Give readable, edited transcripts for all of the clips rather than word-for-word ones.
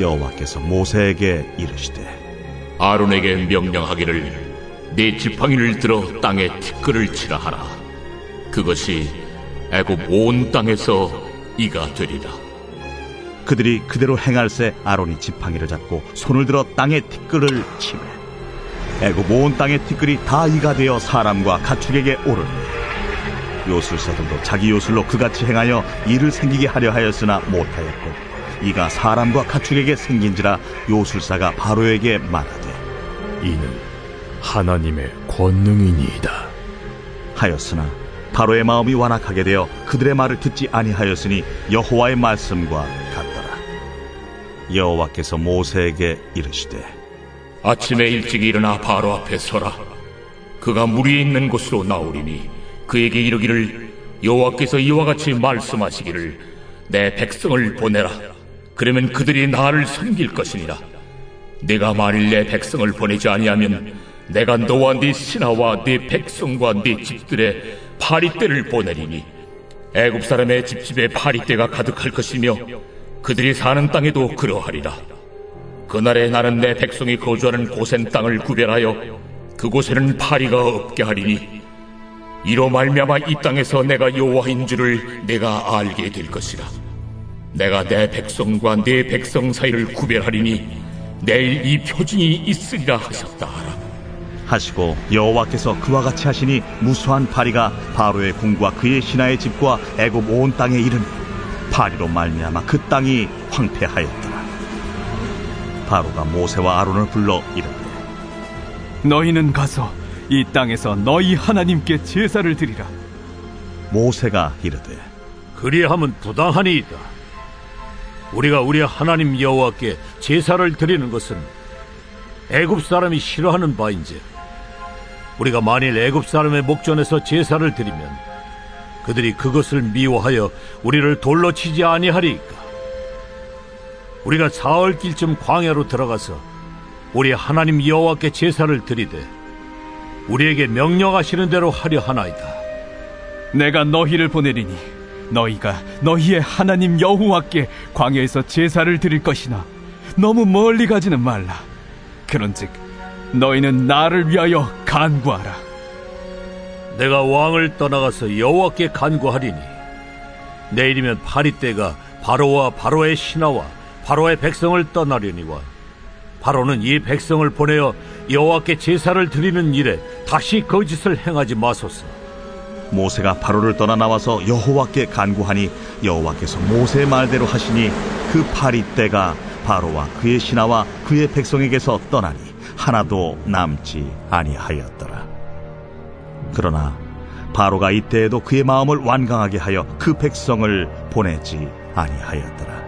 여호와께서 모세에게 이르시되 아론에게 명령하기를 네 지팡이를 들어 땅에 티끌을 치라 하라. 그것이 애굽 온 땅에서 이가 되리라. 그들이 그대로 행할새 아론이 지팡이를 잡고 손을 들어 땅에 티끌을 치매 애굽 온 땅의 티끌이 다 이가 되어 사람과 가축에게 오르니 요술사들도 자기 요술로 그같이 행하여 이를 생기게 하려 하였으나 못하였고 이가 사람과 가축에게 생긴지라 요술사가 바로에게 말하되 이는 하나님의 권능이니이다 하였으나 바로의 마음이 완악하게 되어 그들의 말을 듣지 아니하였으니 여호와의 말씀과 같더라. 여호와께서 모세에게 이르시되 아침에 일찍 일어나 바로 앞에 서라. 그가 물이 있는 곳으로 나오리니 그에게 이르기를 여호와께서 이와 같이 말씀하시기를 내 백성을 보내라. 그러면 그들이 나를 섬길 것이니라. 내가 만일 내 백성을 보내지 아니하면 내가 너와 네 신하와 네 백성과 네 집들의 파리떼를 보내리니 애굽 사람의 집집에 파리떼가 가득할 것이며 그들이 사는 땅에도 그러하리라. 그날에 나는 내 백성이 거주하는 고센 땅을 구별하여 그곳에는 파리가 없게 하리니 이로 말미암아 이 땅에서 내가 여호와인 줄을 내가 알게 될 것이라. 내가 내 백성과 네 백성 사이를 구별하리니 내일 이 표징이 있으리라 하셨다 하라. 하시고 여호와께서 그와 같이 하시니 무수한 파리가 바로의 궁과 그의 신하의 집과 애굽 온 땅에 이르니 파리로 말미암아 그 땅이 황폐하였더라. 바로가 모세와 아론을 불러 이르되 너희는 가서 이 땅에서 너희 하나님께 제사를 드리라. 모세가 이르되 그리함은 부당하니이다. 우리가 우리 하나님 여호와께 제사를 드리는 것은 애굽 사람이 싫어하는 바인지 우리가 만일 애굽 사람의 목전에서 제사를 드리면 그들이 그것을 미워하여 우리를 돌로 치지 아니하리이까. 우리가 사흘길쯤 광야로 들어가서 우리 하나님 여호와께 제사를 드리되 우리에게 명령하시는 대로 하려 하나이다. 내가 너희를 보내리니 너희가 너희의 하나님 여호와께 광야에서 제사를 드릴 것이나 너무 멀리 가지는 말라. 그런즉 너희는 나를 위하여 간구하라. 내가 왕을 떠나가서 여호와께 간구하리니 내일이면 파리떼가 바로와 바로의 신하와 바로의 백성을 떠나려니와 바로는 이 백성을 보내어 여호와께 제사를 드리는 일에 다시 거짓을 행하지 마소서. 모세가 바로를 떠나 나와서 여호와께 간구하니 여호와께서 모세의 말대로 하시니 그 파리떼가 바로와 그의 신하와 그의 백성에게서 떠나니 하나도 남지 아니하였더라. 그러나 바로가 이때에도 그의 마음을 완강하게 하여 그 백성을 보내지 아니하였더라.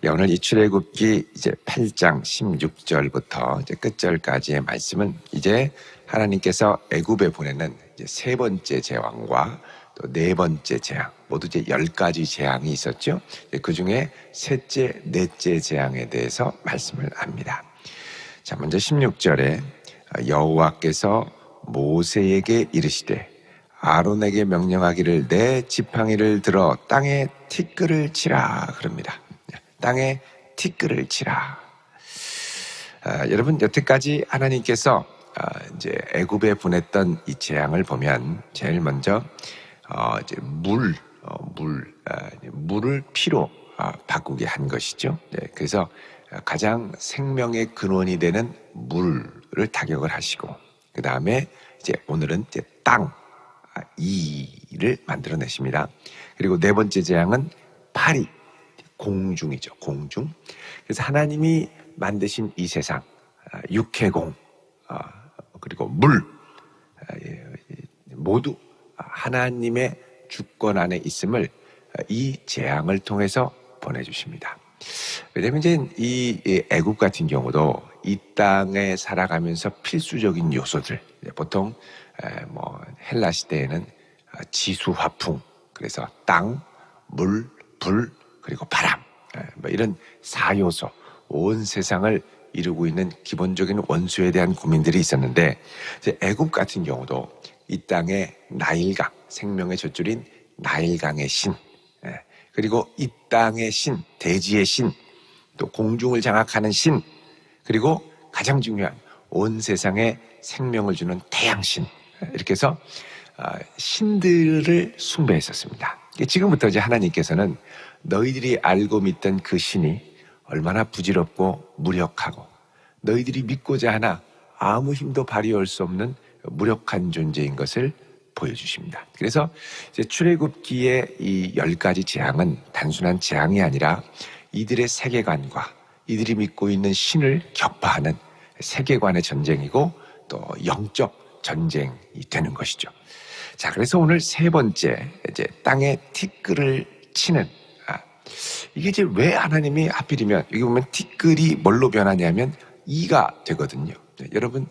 오늘 이 출애굽기 이제 8장 16절부터 이제 끝절까지의 말씀은 이제 하나님께서 애굽에 보내는 이제 세 번째 재앙과 또 네 번째 재앙, 모두 이제 10가지 재앙이 있었죠. 그 중에 셋째, 넷째 재앙에 대해서 말씀을 합니다. 자, 먼저 16절에 여호와께서 모세에게 이르시되 아론에게 명령하기를 내 지팡이를 들어 땅에 티끌을 치라 그럽니다. 땅에 티끌을 치라. 여러분, 여태까지 하나님께서 이제 애굽에 보냈던 이 재앙을 보면 제일 먼저 이제 물을 피로 바꾸게 한 것이죠. 네, 그래서 가장 생명의 근원이 되는 물을 타격을 하시고, 그 다음에 이제 오늘은 이제 땅, 이를 만들어내십니다. 그리고 네 번째 재앙은 파리, 공중이죠. 공중. 그래서 하나님이 만드신 이 세상, 육해공, 그리고 물, 모두 하나님의 주권 안에 있음을 이 재앙을 통해서 보내주십니다. 왜냐하면 이제 이 애굽 같은 경우도 이 땅에 살아가면서 필수적인 요소들, 보통 뭐 헬라 시대에는 지수화풍, 그래서 땅, 물, 불, 그리고 바람, 뭐 이런 4요소, 온 세상을 이루고 있는 기본적인 원소에 대한 고민들이 있었는데, 이제 애굽 같은 경우도 이 땅의 나일강, 생명의 젖줄인 나일강의 신, 그리고 이 땅의 신, 대지의 신, 또 공중을 장악하는 신, 그리고 가장 중요한 온 세상에 생명을 주는 태양신, 이렇게 해서 신들을 숭배했었습니다. 지금부터 이제 하나님께서는 너희들이 알고 믿던 그 신이 얼마나 부질없고 무력하고 너희들이 믿고자 하나 아무 힘도 발휘할 수 없는 무력한 존재인 것을 보여주십니다. 그래서 이제 출애굽기의 이 10가지 재앙은 단순한 재앙이 아니라 이들의 세계관과 이들이 믿고 있는 신을 격파하는 세계관의 전쟁이고 또 영적 전쟁이 되는 것이죠. 자, 그래서 오늘 세 번째 이제 땅에 티끌을 치는, 이게 이제 왜 하나님이 하필이면 여기 보면 티끌이 뭘로 변하냐면 이가 되거든요. 여러분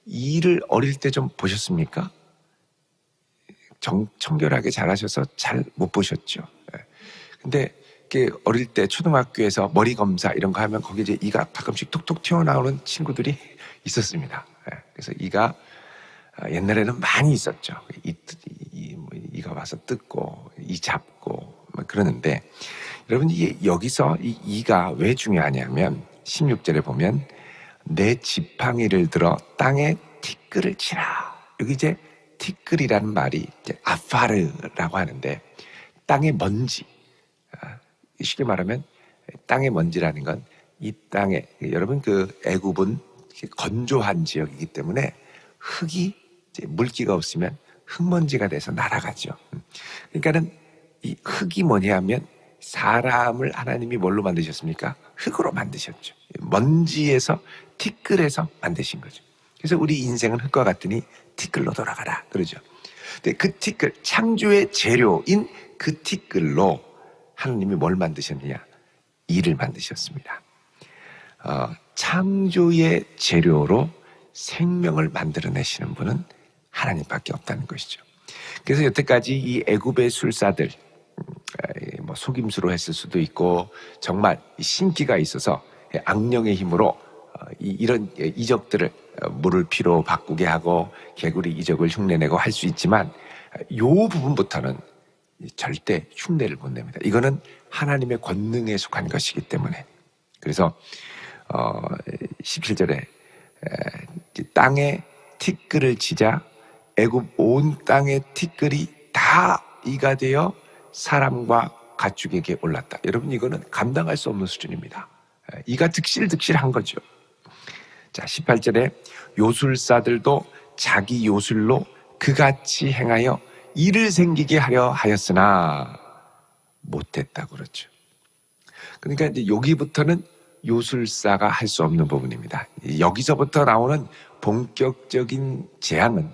이를 어릴 때 좀 보셨습니까? 청결하게 잘하셔서 잘 못 보셨죠. 근데 어릴 때 초등학교에서 머리 검사 이런 거 하면 거기 이제 이가 가끔씩 톡톡 튀어나오는 친구들이 있었습니다. 그래서 이가 옛날에는 많이 있었죠. 이가 와서 뜯고 이 잡고 막 그러는데, 여러분 여기서 이 이가 왜 중요하냐면 16절에 보면 내 지팡이를 들어 땅에 티끌을 치라. 여기 이제 티끌이라는 말이 이제 아파르라고 하는데 땅의 먼지, 쉽게 말하면 땅의 먼지라는 건 이 땅에, 여러분 그 애굽은 건조한 지역이기 때문에 흙이 이제 물기가 없으면 흙먼지가 돼서 날아가죠. 그러니까는 이 흙이 뭐냐면 사람을 하나님이 뭘로 만드셨습니까? 흙으로 만드셨죠. 먼지에서 티끌에서 만드신 거죠. 그래서 우리 인생은 흙과 같으니 티끌로 돌아가라 그러죠. 근데 그 티끌, 창조의 재료인 그 티끌로 하나님이 뭘 만드셨느냐? 이를 만드셨습니다. 창조의 재료로 생명을 만들어내시는 분은 하나님밖에 없다는 것이죠. 그래서 여태까지 이 애굽의 술사들, 뭐 속임수로 했을 수도 있고 정말 신기가 있어서 악령의 힘으로 이런 이적들을 물을 피로 바꾸게 하고 개구리 이적을 흉내내고 할 수 있지만 이 부분부터는 절대 흉내를 못 냅니다. 이거는 하나님의 권능에 속한 것이기 때문에. 그래서 17절에 땅에 티끌을 치자 애굽 온 땅의 티끌이 다 이가 되어 사람과 가축에게 올랐다. 여러분 이거는 감당할 수 없는 수준입니다. 이가 득실득실한 거죠. 자, 18절에 요술사들도 자기 요술로 그같이 행하여 일을 생기게 하려 하였으나 못했다고 그러죠. 그러니까 이제 여기부터는 요술사가 할 수 없는 부분입니다. 여기서부터 나오는 본격적인 재앙은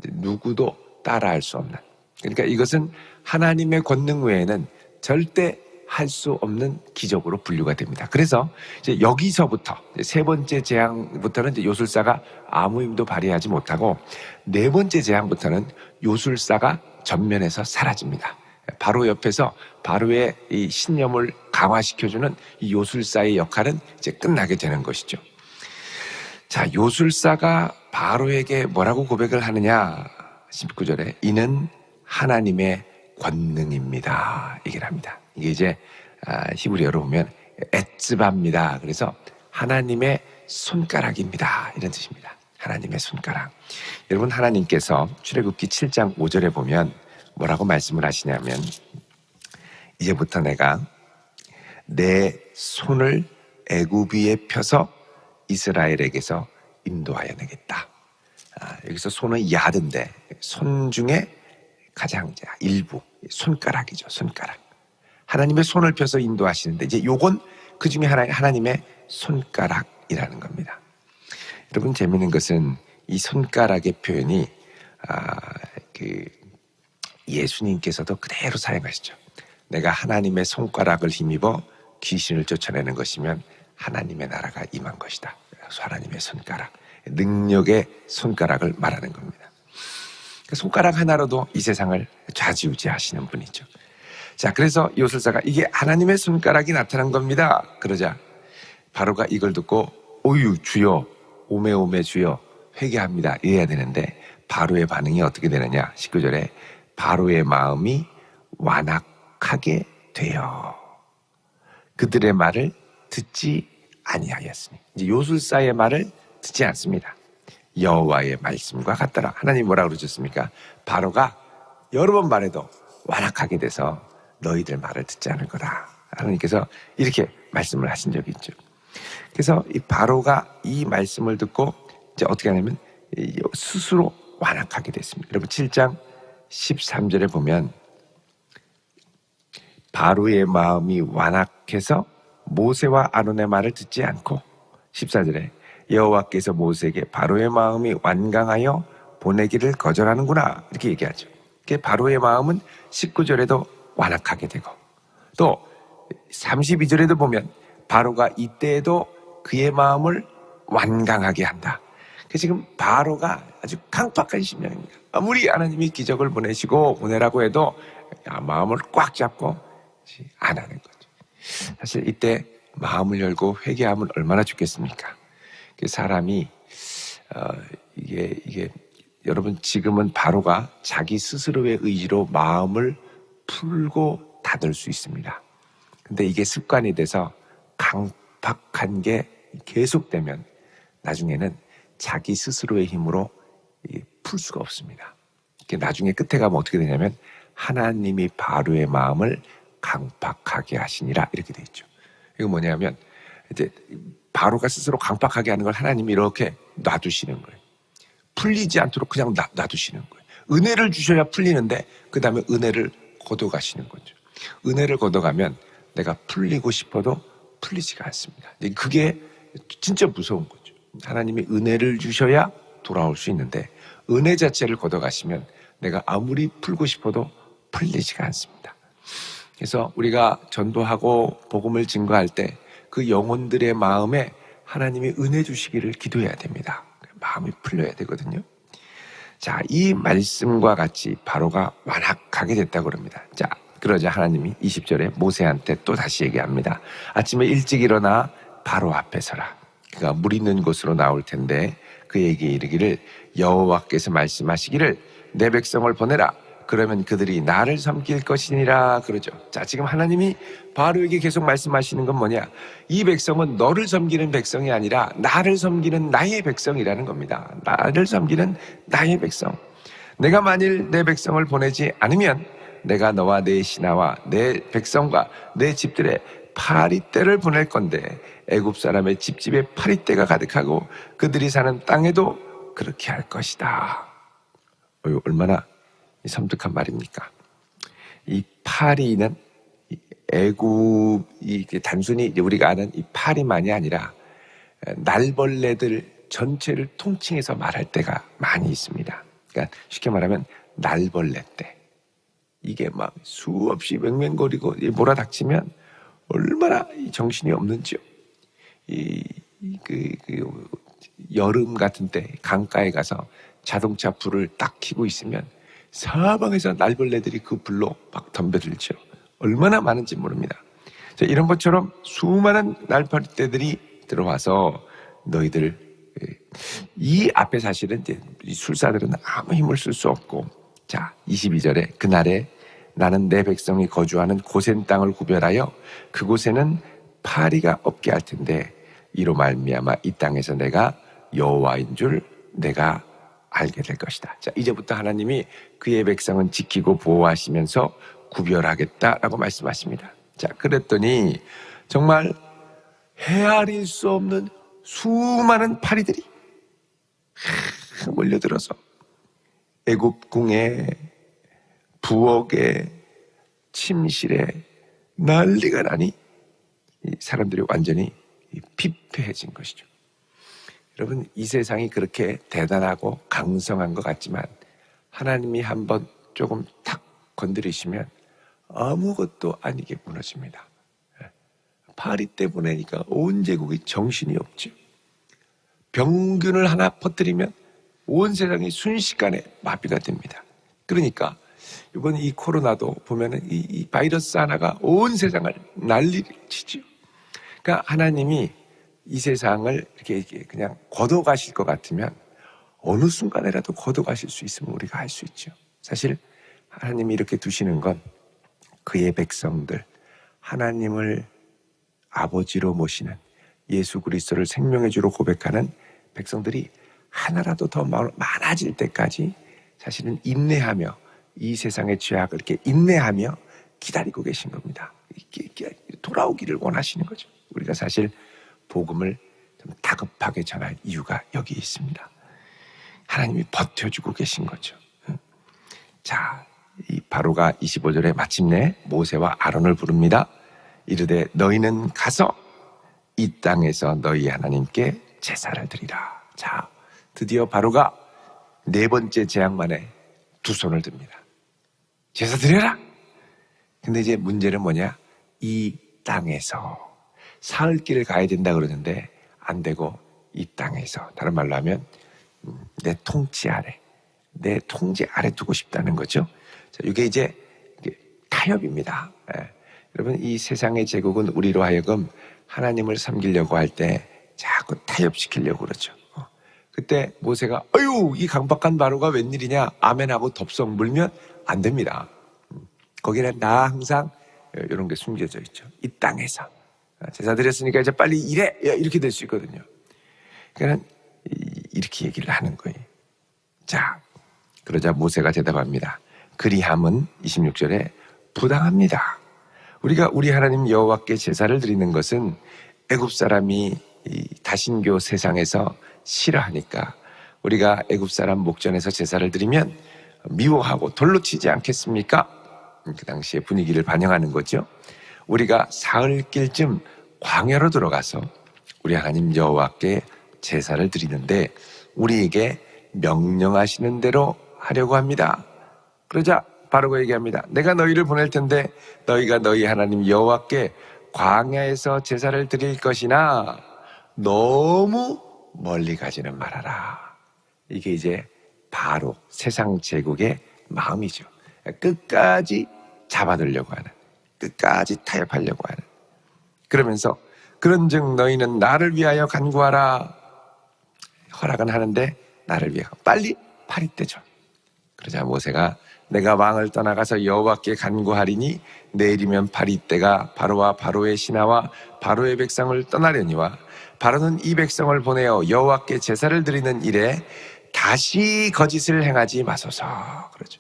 누구도 따라할 수 없는, 그러니까 이것은 하나님의 권능 외에는 절대 할 수 없는 기적으로 분류가 됩니다. 그래서 이제 여기서부터 세 번째 재앙부터는 이제 요술사가 아무 힘도 발휘하지 못하고 네 번째 재앙부터는 요술사가 전면에서 사라집니다. 바로 옆에서 바로의 이 신념을 강화시켜주는 이 요술사의 역할은 이제 끝나게 되는 것이죠. 자, 요술사가 바로에게 뭐라고 고백을 하느냐? 19절에 이는 하나님의 권능입니다. 얘기를 합니다. 이게 이제 히브리어로 보면 에츠바입니다. 그래서 하나님의 손가락입니다. 이런 뜻입니다. 하나님의 손가락. 여러분 하나님께서 출애굽기 7장 5절에 보면 뭐라고 말씀을 하시냐면 이제부터 내가 내 손을 애굽 위에 펴서 이스라엘에게서 인도하여 내겠다. 여기서 손은 야드인데 손 중에 가장 일부 손가락이죠. 손가락. 하나님의 손을 펴서 인도하시는데 이제 요건 그 중에 하나님의 손가락이라는 겁니다. 여러분 재미있는 것은 이 손가락의 표현이 예수님께서도 그대로 사용하시죠. 내가 하나님의 손가락을 힘입어 귀신을 쫓아내는 것이면 하나님의 나라가 임한 것이다. 그래서 하나님의 손가락, 능력의 손가락을 말하는 겁니다. 손가락 하나로도 이 세상을 좌지우지하시는 분이죠. 자, 그래서 요술사가 이게 하나님의 손가락이 나타난 겁니다. 그러자 바로가 이걸 듣고 오유 주여, 오메오메 주여, 회개합니다. 이래야 되는데 바로의 반응이 어떻게 되느냐? 19절에 바로의 마음이 완악하게 되어 그들의 말을 듣지 아니하였으니, 이제 요술사의 말을 듣지 않습니다. 여호와의 말씀과 같더라. 하나님 뭐라고 그러셨습니까? 바로가 여러 번 말해도 완악하게 돼서 너희들 말을 듣지 않을 거다. 하나님께서 이렇게 말씀을 하신 적이 있죠. 그래서 이 바로가 이 말씀을 듣고 이제 어떻게 하냐면 스스로 완악하게 됐습니다. 여러분 7장 13절에 보면 바로의 마음이 완악해서 모세와 아론의 말을 듣지 않고, 14절에 여호와께서 모세에게 바로의 마음이 완강하여 보내기를 거절하는구나 이렇게 얘기하죠. 바로의 마음은 19절에도 완악하게 되고, 또 32절에도 보면 바로가 이때에도 그의 마음을 완강하게 한다. 지금 바로가 아주 강팍한 심령입니다. 아무리 하나님이 기적을 보내라고 해도 마음을 꽉 잡고 안 하는 거죠. 사실 이때 마음을 열고 회개하면 얼마나 좋겠습니까? 사람이 이게 여러분, 지금은 바로가 자기 스스로의 의지로 마음을 풀고 닫을 수 있습니다. 근데 이게 습관이 돼서 강팍한 게 계속되면 나중에는 자기 스스로의 힘으로 풀 수가 없습니다. 나중에 끝에 가면 어떻게 되냐면 하나님이 바로의 마음을 강팍하게 하시니라 이렇게 돼 있죠. 이거 뭐냐면 이제 바로가 스스로 강팍하게 하는 걸 하나님이 이렇게 놔두시는 거예요. 풀리지 않도록 그냥 놔두시는 거예요. 은혜를 주셔야 풀리는데 그 다음에 은혜를 걷어가시는 거죠. 은혜를 걷어가면 내가 풀리고 싶어도 풀리지가 않습니다. 그게 진짜 무서운 거죠. 하나님이 은혜를 주셔야 돌아올 수 있는데 은혜 자체를 걷어가시면 내가 아무리 풀고 싶어도 풀리지가 않습니다. 그래서 우리가 전도하고 복음을 증거할 때 그 영혼들의 마음에 하나님이 은혜 주시기를 기도해야 됩니다. 마음이 풀려야 되거든요. 자, 이 말씀과 같이 바로가 완악하게 됐다고 그럽니다. 자, 그러자 하나님이 20절에 모세한테 또 다시 얘기합니다. 아침에 일찍 일어나 바로 앞에 서라. 그가 물 있는 곳으로 나올 텐데 그에게 이르기를 여호와께서 말씀하시기를 내 백성을 보내라. 그러면 그들이 나를 섬길 것이니라 그러죠. 자, 지금 하나님이 바로에게 계속 말씀하시는 건 뭐냐? 이 백성은 너를 섬기는 백성이 아니라 나를 섬기는 나의 백성이라는 겁니다. 나를 섬기는 나의 백성. 내가 만일 내 백성을 보내지 않으면 내가 너와 내 신하와 내 백성과 내 집들에 파리떼를 보낼 건데 애굽 사람의 집집에 파리떼가 가득하고 그들이 사는 땅에도 그렇게 할 것이다. 얼마나 섬뜩한 말입니까? 이 파리는 애굽이 단순히 우리가 아는 이 파리만이 아니라 날벌레들 전체를 통칭해서 말할 때가 많이 있습니다. 그러니까 쉽게 말하면 날벌레 때 이게 막 수없이 맹맹거리고 몰아닥치면 얼마나 정신이 없는지요. 여름 같은 때 강가에 가서 자동차 불을 딱 켜고 있으면 사방에서 날벌레들이 그 불로 막 덤벼들죠. 얼마나 많은지 모릅니다. 자, 이런 것처럼 수많은 날파리떼들이 들어와서 너희들, 이 앞에 사실은 이제 술사들은 아무 힘을 쓸 수 없고, 자, 22절에 그날에 나는 내 백성이 거주하는 고센 땅을 구별하여 그곳에는 파리가 없게 할 텐데 이로 말미암아 이 땅에서 내가 여호와인 줄 내가 알게 될 것이다. 자, 이제부터 하나님이 그의 백성은 지키고 보호하시면서 구별하겠다라고 말씀하십니다. 자, 그랬더니 정말 헤아릴 수 없는 수많은 파리들이 몰려들어서 애굽 궁에 부엌에 침실에 난리가 나니 사람들이 완전히 피폐해진 것이죠. 여러분, 이 세상이 그렇게 대단하고 강성한 것 같지만 하나님이 한번 조금 탁 건드리시면 아무것도 아니게 무너집니다. 파리떼 보내니까 온 제국이 정신이 없죠. 병균을 하나 퍼뜨리면 온 세상이 순식간에 마비가 됩니다. 그러니까 이번 이 코로나도 보면은 이 바이러스 하나가 온 세상을 난리를 치죠. 그러니까 하나님이 이 세상을 이렇게 그냥 걷어가실 것 같으면 어느 순간에라도 걷어가실 수 있으면 우리가 알 수 있죠. 사실 하나님이 이렇게 두시는 건 그의 백성들, 하나님을 아버지로 모시는 예수 그리스도를 생명의 주로 고백하는 백성들이 하나라도 더 많아질 때까지 사실은 인내하며 이 세상의 죄악을 이렇게 인내하며 기다리고 계신 겁니다. 이렇게 돌아오기를 원하시는 거죠. 우리가 사실 복음을 좀 다급하게 전할 이유가 여기 있습니다. 하나님이 버텨주고 계신 거죠. 자, 이 바로가 25절에 마침내 모세와 아론을 부릅니다. 이르되 너희는 가서 이 땅에서 너희 하나님께 제사를 드리라. 자, 드디어 바로가 네 번째 재앙 만에 두 손을 듭니다. 제사 드려라. 근데 이제 문제는 뭐냐? 이 땅에서 사흘 길을 가야 된다 그러는데 안 되고 이 땅에서, 다른 말로 하면 내 통치 아래, 내 통제 아래 두고 싶다는 거죠. 자, 이게 이제 타협입니다. 여러분, 이 세상의 제국은 우리로 하여금 하나님을 섬기려고 할 때 자꾸 타협시키려고 그러죠. 그때 모세가 어휴 이 강박한 바로가 웬일이냐 아멘하고 덥석 물면 안 됩니다. 거기는 나 항상 이런 게 숨겨져 있죠. 이 땅에서 제사 드렸으니까 이제 빨리 일해 이렇게 될 수 있거든요. 그러니까 이렇게 얘기를 하는 거예요. 자, 그러자 모세가 대답합니다. 그리함은 26절에 부당합니다. 우리가 우리 하나님 여호와께 제사를 드리는 것은 애굽 사람이 이 다신교 세상에서 싫어하니까 우리가 애굽 사람 목전에서 제사를 드리면 미워하고 돌로 치지 않겠습니까? 그 당시의 분위기를 반영하는 거죠. 우리가 사흘길쯤 광야로 들어가서 우리 하나님 여호와께 제사를 드리는데 우리에게 명령하시는 대로 하려고 합니다. 그러자 바로가 얘기합니다. 내가 너희를 보낼 텐데 너희가 너희 하나님 여호와께 광야에서 제사를 드릴 것이나 너무 멀리 가지는 말아라. 이게 이제 바로 세상 제국의 마음이죠. 끝까지 잡아들려고 하는, 끝까지 타협하려고 하는. 그러면서 그런즉 너희는 나를 위하여 간구하라. 허락은 하는데 나를 위하여 빨리 파리떼 줘. 그러자 모세가 내가 왕을 떠나가서 여호와께 간구하리니 내일이면 파리떼가 바로와 바로의 신하와 바로의 백성을 떠나려니와 바로는 이 백성을 보내어 여호와께 제사를 드리는 일에 다시 거짓을 행하지 마소서. 그러죠.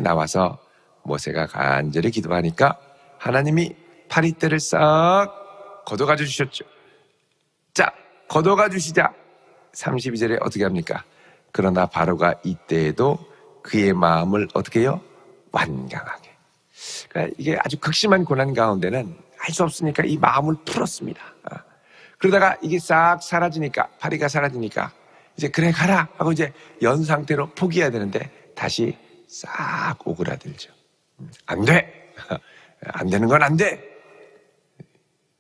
나와서 모세가 간절히 기도하니까 하나님이 파리떼를 싹 걷어가 주셨죠. 자, 걷어가 주시자 32절에 어떻게 합니까? 그러나 바로가 이때에도 그의 마음을 어떻게 해요? 완강하게. 그러니까 이게 아주 극심한 고난 가운데는 할 수 없으니까 이 마음을 풀었습니다. 그러다가 이게 싹 사라지니까, 파리가 사라지니까 이제 그래 가라 하고 이제 연 상태로 포기해야 되는데 다시 싹 오그라들죠. 안 돼. 안 되는 건 안 돼.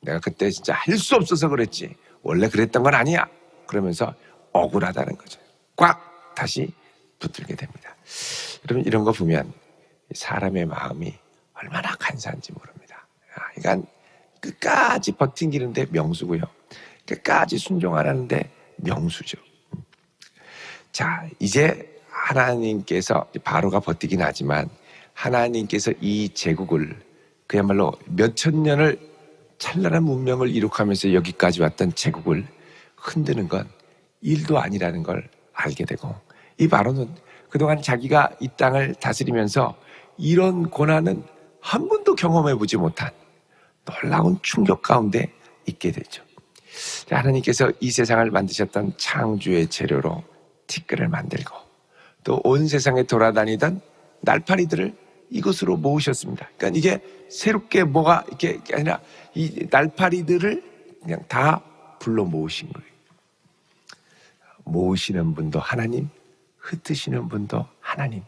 내가 그때 진짜 할 수 없어서 그랬지. 원래 그랬던 건 아니야. 그러면서 억울하다는 거죠. 꽉 다시 붙들게 됩니다. 여러분 이런 거 보면 사람의 마음이 얼마나 간사한지 모릅니다. 그러니까 끝까지 버팅기는데 명수고요. 끝까지 순종하라는데 명수죠. 자, 이제 하나님께서 바로가 버티긴 하지만 하나님께서 이 제국을 그야말로 몇천 년을 찬란한 문명을 이룩하면서 여기까지 왔던 제국을 흔드는 건 일도 아니라는 걸 알게 되고 이 바로는 그동안 자기가 이 땅을 다스리면서 이런 고난은 한 번도 경험해보지 못한 놀라운 충격 가운데 있게 되죠. 하나님께서 이 세상을 만드셨던 창조의 재료로 티끌을 만들고 또 온 세상에 돌아다니던 날파리들을 이곳으로 모으셨습니다. 그러니까 이게 새롭게 뭐가 이게 아니라 이 날파리들을 그냥 다 불러 모으신 거예요. 모으시는 분도 하나님, 흩으시는 분도 하나님,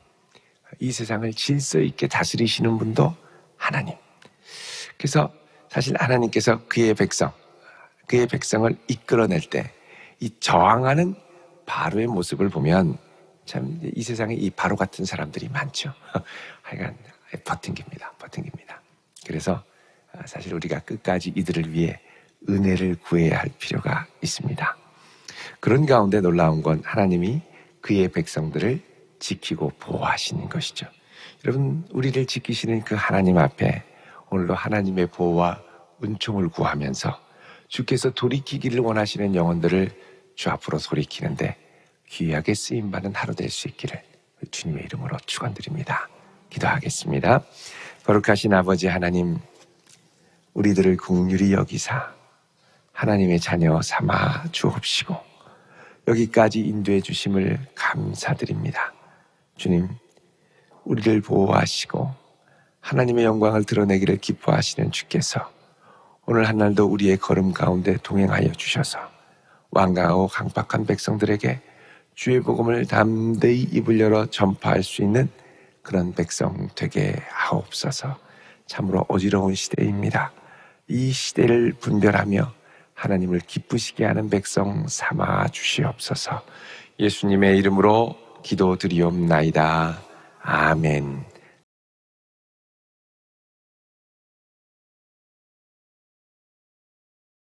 이 세상을 질서 있게 다스리시는 분도 하나님. 그래서 사실 하나님께서 그의 백성을 이끌어낼 때 이 저항하는 바로의 모습을 보면 참 이 세상에 이 바로 같은 사람들이 많죠. 하여간 버팅깁니다. 그래서 사실 우리가 끝까지 이들을 위해 은혜를 구해야 할 필요가 있습니다. 그런 가운데 놀라운 건 하나님이 그의 백성들을 지키고 보호하시는 것이죠. 여러분, 우리를 지키시는 그 하나님 앞에 오늘도 하나님의 보호와 은총을 구하면서 주께서 돌이키기를 원하시는 영혼들을 주 앞으로 돌이키는데 귀하게 쓰임받는 하루 될 수 있기를 주님의 이름으로 축원드립니다. 기도하겠습니다. 거룩하신 아버지 하나님, 우리들을 긍휼히 여기사 하나님의 자녀 삼아 주옵시고 여기까지 인도해 주심을 감사드립니다. 주님, 우리를 보호하시고 하나님의 영광을 드러내기를 기뻐하시는 주께서 오늘 한날도 우리의 걸음 가운데 동행하여 주셔서 완강하고 강팍한 백성들에게 주의 복음을 담대히 입을 열어 전파할 수 있는 그런 백성 되게 하옵소서. 참으로 어지러운 시대입니다. 이 시대를 분별하며 하나님을 기쁘시게 하는 백성 삼아 주시옵소서. 예수님의 이름으로 기도드리옵나이다. 아멘.